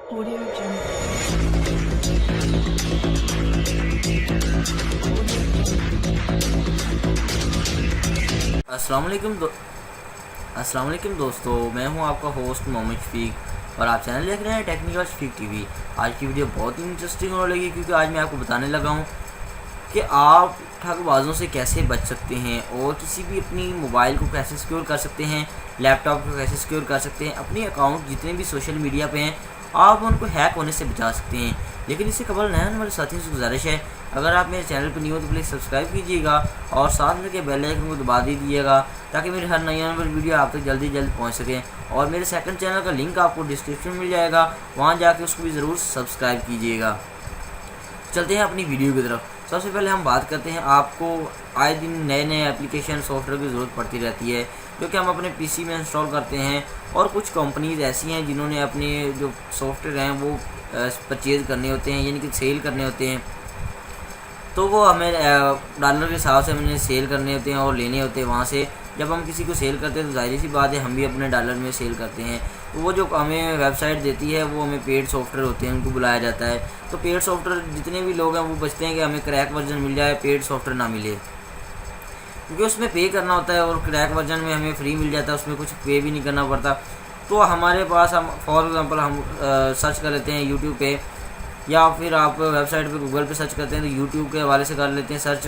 Audio Jungle. अस्सलाम वालेकुम दोस्तों, मैं हूं आपका होस्ट मोहम्मद शफीक और आप चैनल देख रहे हैं टेक्निकल शफीक टीवी। आज की वीडियो बहुत ही इंटरेस्टिंग होने लगी क्योंकि आज मैं आपको बताने लगा हूं कि आप ठगबाजों से कैसे बच सकते हैं और किसी भी अपनी मोबाइल को कैसे सिक्योर कर सकते हैं, लैपटॉप को कैसे सिक्योर कर सकते हैं, अपने अकाउंट जितने भी सोशल मीडिया पे हैं आप उनको हैक होने से बचा सकते हैं। लेकिन इससे कबल नए आने वाले साथियों से गुजारिश है, अगर आप मेरे चैनल पर न्यू हो तो प्लीज़ सब्सक्राइब कीजिएगा और साथ में के बेल आइकन को दबा दीजिएगा ताकि मेरी हर नई आने वाली वीडियो आप तक जल्दी पहुंच सके। और मेरे सेकंड चैनल का लिंक आपको डिस्क्रिप्शन में मिल जाएगा, वहां जाके उसको भी ज़रूर सब्सक्राइब कीजिएगा। चलते हैं अपनी वीडियो की तरफ। सबसे पहले हम बात करते हैं, आपको आए दिन नए नए एप्लीकेशन सॉफ्टवेयर की ज़रूरत पड़ती रहती है जो कि हम अपने पीसी में इंस्टॉल करते हैं। और कुछ कंपनीज़ ऐसी हैं जिन्होंने अपने जो सॉफ्टवेयर हैं वो परचेज़ करने होते हैं, यानी कि सेल करने होते हैं, तो वो हमें डॉलर के हिसाब से हमें सेल करने होते हैं और लेने होते हैं वहाँ से। जब हम किसी को सेल करते हैं तो जाहिर सी बात है हम भी अपने डॉलर में सेल करते हैं। तो वो जो हमें वेबसाइट देती है वो हमें पेड सॉफ्टवेयर होते हैं, उनको बुलाया जाता है। तो पेड सॉफ्टवेयर जितने भी लोग हैं वो बचते हैं कि हमें क्रैक वर्जन मिल जाए, पेड सॉफ्टवेयर ना मिले, क्योंकि उसमें पे करना होता है और क्रैक वर्जन में हमें फ्री मिल जाता है, उसमें कुछ पे भी नहीं करना पड़ता। तो हमारे पास हम फॉर एग्ज़ाम्पल हम सर्च कर लेते हैं यूट्यूब पे, या फिर आप वेबसाइट पे गूगल पे सर्च करते हैं तो यूट्यूब के हवाले से कर लेते हैं search.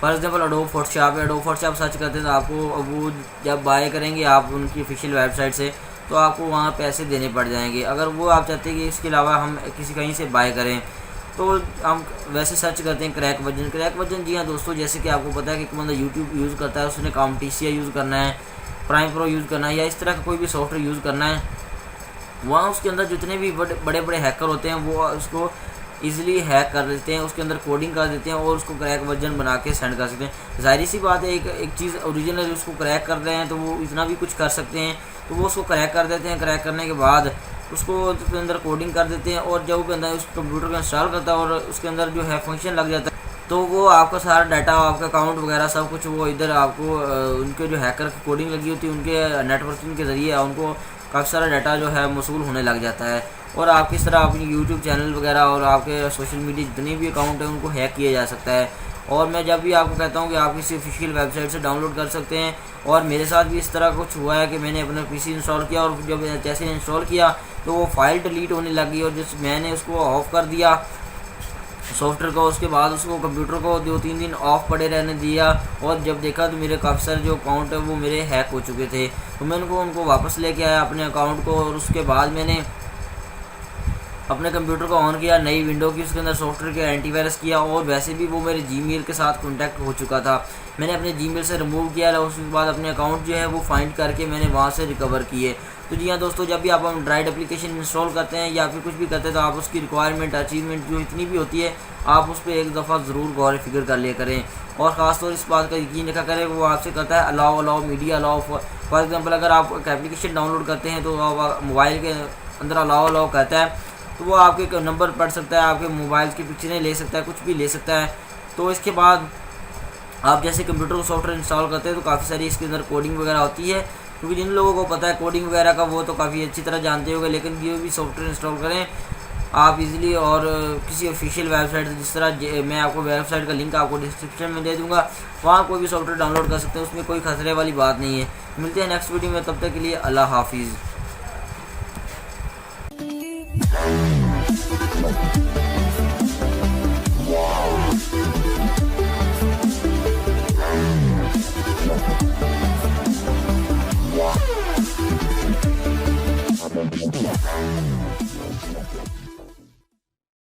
For example adobe Photoshop search करते हैं तो आपको वो जब बाय करेंगे आप उनकी ऑफिशियल वेबसाइट से तो आपको वहाँ पैसे देने पड़ जाएंगे। अगर वो आप चाहते हैं कि इसके अलावा हम किसी कहीं से बाय करें तो हम वैसे सर्च करते हैं क्रैक वर्जन। जी हाँ दोस्तों, जैसे कि आपको पता है कि एक बंदा यूट्यूब यूज़ करता है, उसने कामटीसिया यूज़ करना है, प्राइम प्रो यूज़ करना है या इस तरह का कोई भी सॉफ्टवेयर यूज़ करना है, वहाँ उसके अंदर जितने भी बड़े बड़े हैकर होते हैं वो उसको ईजिली हैक कर देते हैं, उसके अंदर कोडिंग कर देते हैं और उसको क्रैक वर्जन बना के सेंड कर सकते हैं। जाहिर सी बात है एक चीज़ ओरिजिनल उसको क्रैक कर रहे हैं तो वो इतना भी कुछ कर सकते हैं, तो वो उसको क्रैक कर देते हैं। क्रैक करने के बाद उसको उसके अंदर कोडिंग कर देते हैं और जब वो बंदा उस कंप्यूटर को इंस्टॉल करता है और उसके अंदर जो है फंक्शन लग जाता है तो वो आपका सारा डाटा, आपका अकाउंट वगैरह सब कुछ वो इधर आपको उनके जो हैकर की कोडिंग लगी होती है उनके नेटवर्किंग के ज़रिए उनको काफ़ी सारा डाटा जो है मौसूल होने लग जाता है। और आप किस तरह अपनी यूट्यूब चैनल वगैरह और आपके सोशल मीडिया जितने भी अकाउंट हैं उनको हैक किया जा सकता है। और मैं जब भी आपको कहता हूँ कि आप किसी ऑफिशियल वेबसाइट से डाउनलोड कर सकते हैं, और मेरे साथ भी इस तरह कुछ हुआ है कि मैंने अपना पीसी इंस्टॉल किया और जब जैसे इंस्टॉल किया तो वो फाइल डिलीट होने लगी और जिस मैंने उसको ऑफ़ कर दिया सॉफ्टवेयर को, उसके बाद उसको कंप्यूटर को 2-3 दिन ऑफ पड़े रहने दिया और जब देखा तो मेरे काफ़ी सारे जो अकाउंट है वो मेरे हैक हो चुके थे। तो मैं उनको वापस लेके आया अपने अकाउंट को और उसके बाद मैंने अपने कंप्यूटर को ऑन किया, नई विंडो की, उसके अंदर सॉफ्टवेयर के एंटीवायरस किया और वैसे भी वो मेरे जीमेल के साथ कॉन्टैक्ट हो चुका था। मैंने अपने जीमेल से रिमूव किया और उसके बाद अपने अकाउंट जो है वो फाइंड करके मैंने वहाँ से रिकवर किए। तो जी हाँ दोस्तों, जब भी आप एंड्रॉइड एप्लीकेशन इंस्टॉल करते हैं या फिर कुछ भी करते हैं तो आप उसकी रिक्वायरमेंट अचीवमेंट जो इतनी भी होती है आप उस पर एक दफ़ा ज़रूर गौर फिक्र कर लिया करें और ख़ासतौर इस बात का यकीन रखा करें वो आपसे कहता है allow media allow. For example अगर आप एक एप्लीकेशन डाउनलोड करते हैं तो मोबाइल के अंदर अलाउ कहता है तो वो आपके नंबर पढ़ सकता है, आपके मोबाइल की पिक्चरें ले सकता है, कुछ भी ले सकता है। तो इसके बाद आप जैसे कंप्यूटर को सॉफ्टवेयर इंस्टॉल करते हैं तो काफ़ी सारी इसके अंदर कोडिंग वगैरह होती है, क्योंकि जिन लोगों को पता है कोडिंग वगैरह का वो तो काफ़ी अच्छी तरह जानते होंगे। लेकिन जो भी सॉफ्टवेयर इंस्टॉल करें आप इजीली और किसी ऑफिशियल वेबसाइट से, जिस तरह मैं आपको वेबसाइट का लिंक आपको डिस्क्रिप्शन में दे दूँगा, वहाँ कोई भी सॉफ्टवेयर डाउनलोड कर सकते हैं, उसमें कोई खतरे वाली बात नहीं है। मिलते हैं नेक्स्ट वीडियो में, तब तक के लिए अल्लाह हाफिज़।